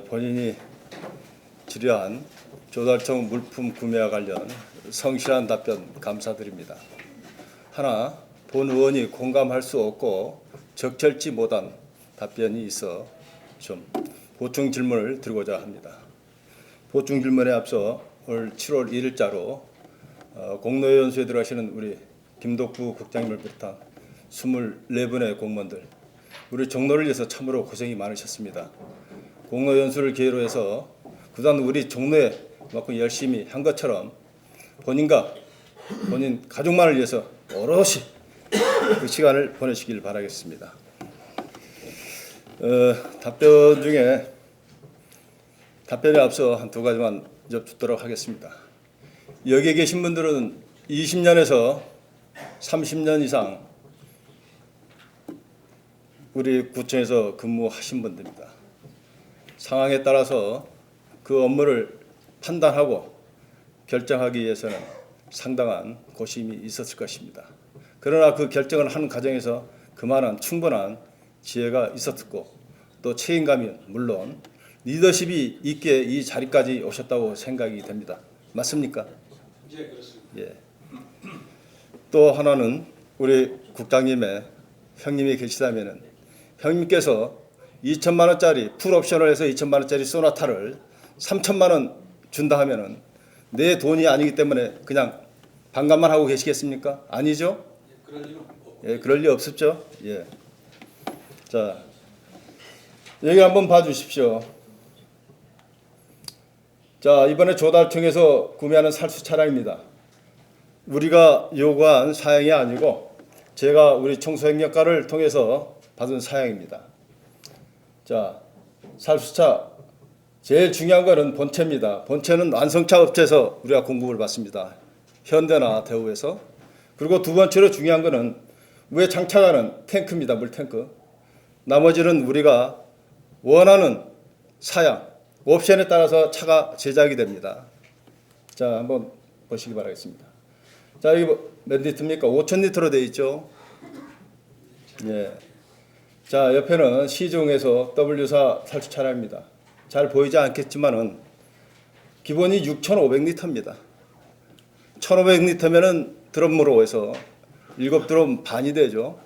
본인이 질의한 조달청 물품 구매와 관련 성실한 답변 감사드립니다. 하나, 본 의원이 공감할 수 없고 적절치 못한 답변이 있어 좀 보충 질문을 드리고자 합니다. 보충 질문에 앞서 올 7월 1일자로 공로연수에 들어가시는 우리 김덕부 국장님을 비롯한 24분의 공무원들, 우리 종로를 위해서 참으로 고생이 많으셨습니다. 공로연수를 기회로 해서 그동안 우리 종로에 그만큼 열심히 한 것처럼 본인과 본인 가족만을 위해서 오롯이 그 시간을 보내시길 바라겠습니다. 답변에 앞서 한 두 가지만 여쭙도록 하겠습니다. 여기에 계신 분들은 20년에서 30년 이상 우리 구청에서 근무하신 분들입니다. 상황에 따라서 그 업무를 판단하고 결정하기 위해서는 상당한 고심이 있었을 것입니다. 그러나 그 결정을 하는 과정에서 그만한 충분한 지혜가 있었고 또 책임감이 물론 리더십이 있게 이 자리까지 오셨다고 생각이 됩니다. 맞습니까? 예, 그렇습니다. 예. 또 하나는 우리 국장님의 형님이 계시다면은 형님께서 2천만 원짜리 풀옵션을 해서 2천만 원짜리 소나타를 3천만 원 준다 하면은 내 돈이 아니기 때문에 그냥 반감만 하고 계시겠습니까? 아니죠? 그럴 리는 예, 그럴 리 없었죠. 예. 자, 여기 한번 봐주십시오. 자, 이번에 조달청에서 구매하는 살수 차량입니다. 우리가 요구한 사양이 아니고 제가 우리 청소행정과를 통해서 받은 사양입니다. 자, 살수차 제일 중요한 거는 본체입니다. 본체는 완성차 업체에서 우리가 공급을 받습니다. 현대나 대우에서. 그리고 두 번째로 중요한 거는 위에 장착하는 탱크입니다. 물탱크. 나머지는 우리가 원하는 사양, 옵션에 따라서 차가 제작이 됩니다. 자, 한번 보시기 바라겠습니다. 자, 여기 몇 리터입니까? 5,000리터로 되어 있죠. 예. 자, 옆에는 시중에서 W4 살수 차량입니다. 잘 보이지 않겠지만은 기본이 6,500리터입니다. 1,500리터면은 드럼으로 해서 7드럼 반이 되죠.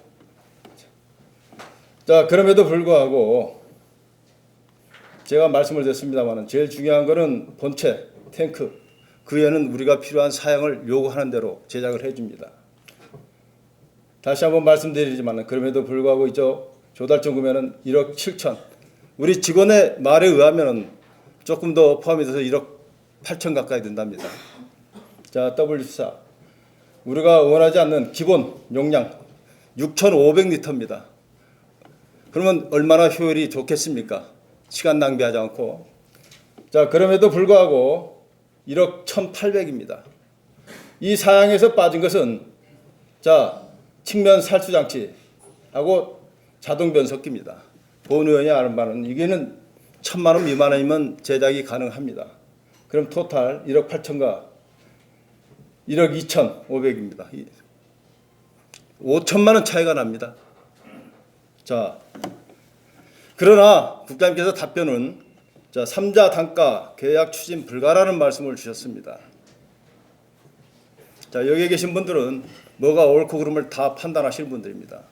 자, 그럼에도 불구하고 제가 말씀을 드렸습니다만 제일 중요한 거는 본체, 탱크, 그 외에는 우리가 필요한 사양을 요구하는 대로 제작을 해줍니다. 다시 한번 말씀드리지만 그럼에도 불구하고 이쪽 조달청 구매는 1억 7천, 우리 직원의 말에 의하면 조금 더 포함이 돼서 1억 8천 가까이 된답니다. 자, W4 우리가 원하지 않는 기본 용량 6,500리터입니다. 그러면 얼마나 효율이 좋겠습니까? 시간 낭비하지 않고. 자, 그럼에도 불구하고 1억 1,800입니다. 이 사양에서 빠진 것은 자, 측면 살수장치하고 자동 변속기입니다. 본 의원이 아는 바는 이게는 1,000만 원 미만이면 제작이 가능합니다. 그럼 토탈 1억 8천과 1억 2,500입니다. 5천만 원 차이가 납니다. 자, 그러나 국장님께서 답변은 자, 3자 단가 계약 추진 불가라는 말씀을 주셨습니다. 자, 여기 계신 분들은 뭐가 옳고 그름을 다 판단하실 분들입니다.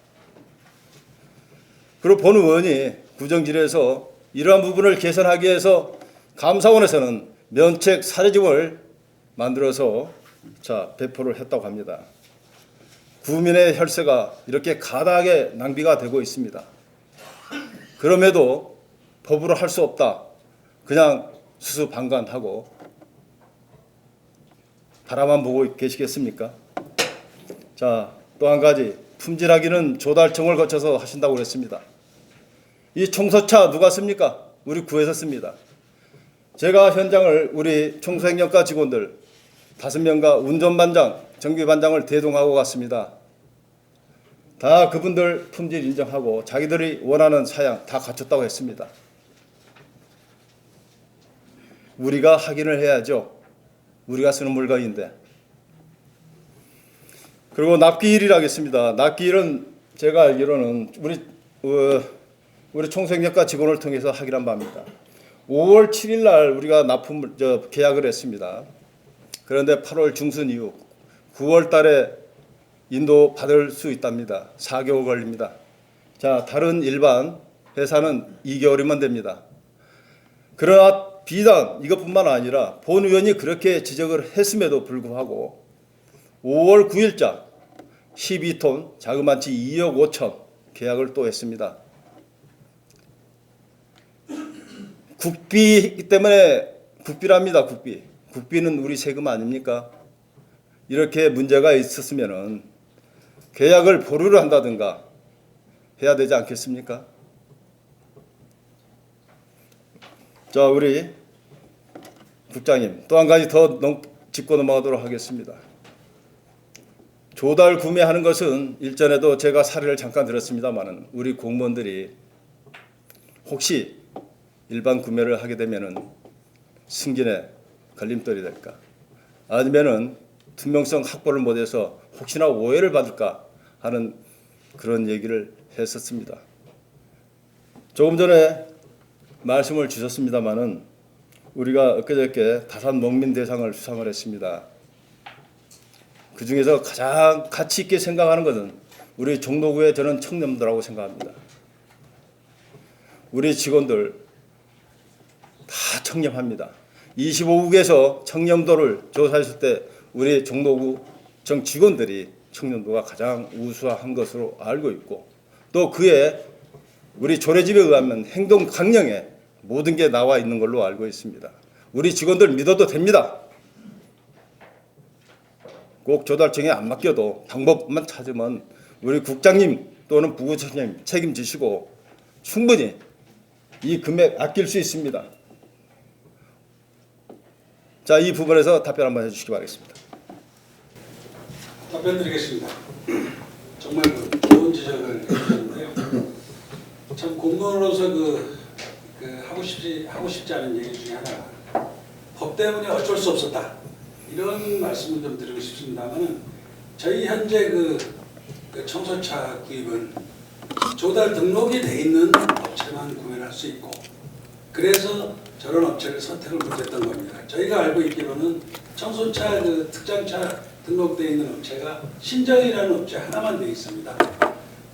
그리고 본 의원이 구정질에서 이러한 부분을 개선하기 위해서 감사원에서는 면책 사례집을 만들어서 자, 배포를 했다고 합니다. 국민의 혈세가 이렇게 가다하게 낭비가 되고 있습니다. 그럼에도 법으로 할 수 없다. 그냥 수수방관하고 바라만 보고 계시겠습니까? 자, 또 한 가지 품질하기는 조달청을 거쳐서 하신다고 그랬습니다. 이 청소차 누가 씁니까? 우리 구에서 씁니다. 제가 현장을 우리 청소행정과 직원들 5명과 운전반장, 정비반장을 대동하고 갔습니다. 다 그분들 품질 인정하고 자기들이 원하는 사양 다 갖췄다고 했습니다. 우리가 확인을 해야죠. 우리가 쓰는 물건인데. 그리고 납기일이라 하겠습니다. 납기일은 제가 알기로는 우리 청소행정과 직원을 통해서 확인한 바입니다. 5월 7일 날 우리가 계약을 했습니다. 그런데 8월 중순 이후 9월 달에 인도 받을 수 있답니다. 4개월 걸립니다. 자, 다른 일반 회사는 2개월이면 됩니다. 그러나 비단 이것뿐만 아니라 본 의원이 그렇게 지적을 했음에도 불구하고 5월 9일자 12톤 자그마치 2억 5천 계약을 또 했습니다. 국비이기 때문에 국비랍니다. 국비는 우리 세금 아닙니까? 이렇게 문제가 있었으면은 계약을 보류를 한다든가 해야 되지 않겠습니까? 자, 우리 국장님 또 한 가지 더 짚고 넘어가도록 하겠습니다. 조달 구매하는 것은 일전에도 제가 사례를 잠깐 들었습니다만은 우리 공무원들이 혹시 일반 구매를 하게 되면은 승진의 걸림돌이 될까? 아니면은 투명성 확보를 못해서 혹시나 오해를 받을까 하는 그런 얘기를 했었습니다. 조금 전에 말씀을 주셨습니다마는 우리가 엊그저께 다산 먹민 대상을 수상을 했습니다. 그 중에서 가장 가치 있게 생각하는 것은 우리 종로구의 저는 청년들하고 생각합니다. 우리 직원들 다 청렴합니다. 25국에서 청렴도를 조사했을 때 우리 종로구청 직원들이 청렴도가 가장 우수한 것으로 알고 있고 또 그에 우리 조례집에 의하면 행동 강령에 모든 게 나와 있는 걸로 알고 있습니다. 우리 직원들 믿어도 됩니다. 꼭 조달청에 안 맡겨도 방법만 찾으면 우리 국장님 또는 부부장님 책임지시고 충분히 이 금액 아낄 수 있습니다. 자, 이 부분에서 답변 한번 해주시기 바라겠습니다. 답변 드리겠습니다. 정말 좋은 지적을 해주셨는데요. 참 공무원으로서 하고 싶지 않은 얘기 중에 하나가 법 때문에 어쩔 수 없었다. 이런 말씀을 좀 드리고 싶습니다만은 저희 현재 그 청소차 구입은 조달 등록이 돼 있는 업체만 구매를 할 수 있고 그래서 저런 업체를 선택을 못했던 겁니다. 저희가 알고 있기로는 청소차 특장차 등록되어 있는 업체가 신정이라는 업체 하나만 되어 있습니다.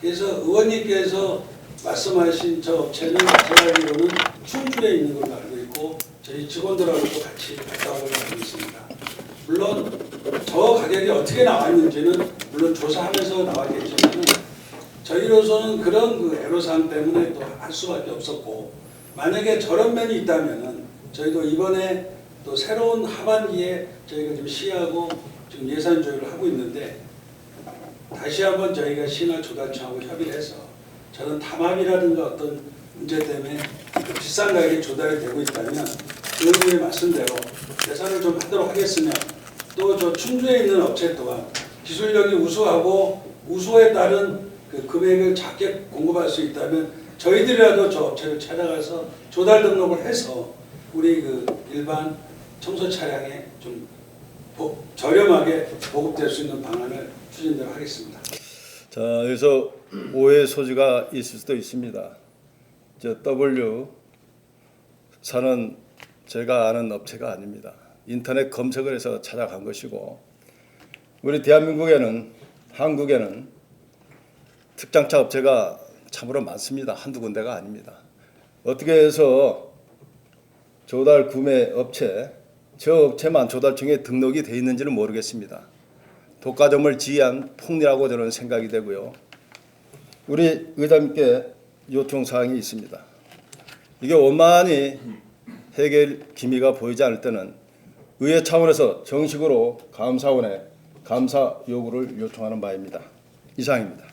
그래서 의원님께서 말씀하신 저 업체는 제가 알기로는 충주에 있는 걸로 알고 있고 저희 직원들하고도 같이 갔다 온 걸로 알고 있습니다. 물론 저 가격이 어떻게 나왔는지는 물론 조사하면서 나왔겠지만 저희로서는 그런 애로사항 때문에 또 할 수밖에 없었고 만약에 저런 면이 있다면은 저희도 이번에 또 새로운 하반기에 저희가 지금 시하고 지금 예산 조율을 하고 있는데 다시 한번 저희가 시나 조달청하고 협의를 해서 저는 담합이라든가 어떤 문제 때문에 비싼 가격이 조달이 되고 있다면 의원님의 말씀대로 예산을 좀 하도록 하겠으며 또 저 충주에 있는 업체 또한 기술력이 우수하고 우수에 따른 그 금액을 작게 공급할 수 있다면 저희들이라도 저 업체를 찾아가서 조달 등록을 해서 우리 일반 청소 차량에 좀 저렴하게 보급될 수 있는 방안을 추진하도록 하겠습니다. 자, 여기서 오해 소지가 있을 수도 있습니다. W 사는 제가 아는 업체가 아닙니다. 인터넷 검색을 해서 찾아간 것이고 우리 대한민국에는 한국에는 특장차 업체가 참으로 많습니다. 한두 군데가 아닙니다. 어떻게 해서 조달 구매 업체 저 업체만 조달청에 등록이 돼 있는지는 모르겠습니다. 독과점을 지휘한 폭리라고 저는 생각이 되고요. 우리 의장님께 요청 사항이 있습니다. 이게 원만히 해결 기미가 보이지 않을 때는 의회 차원에서 정식으로 감사원에 감사 요구를 요청하는 바입니다. 이상입니다.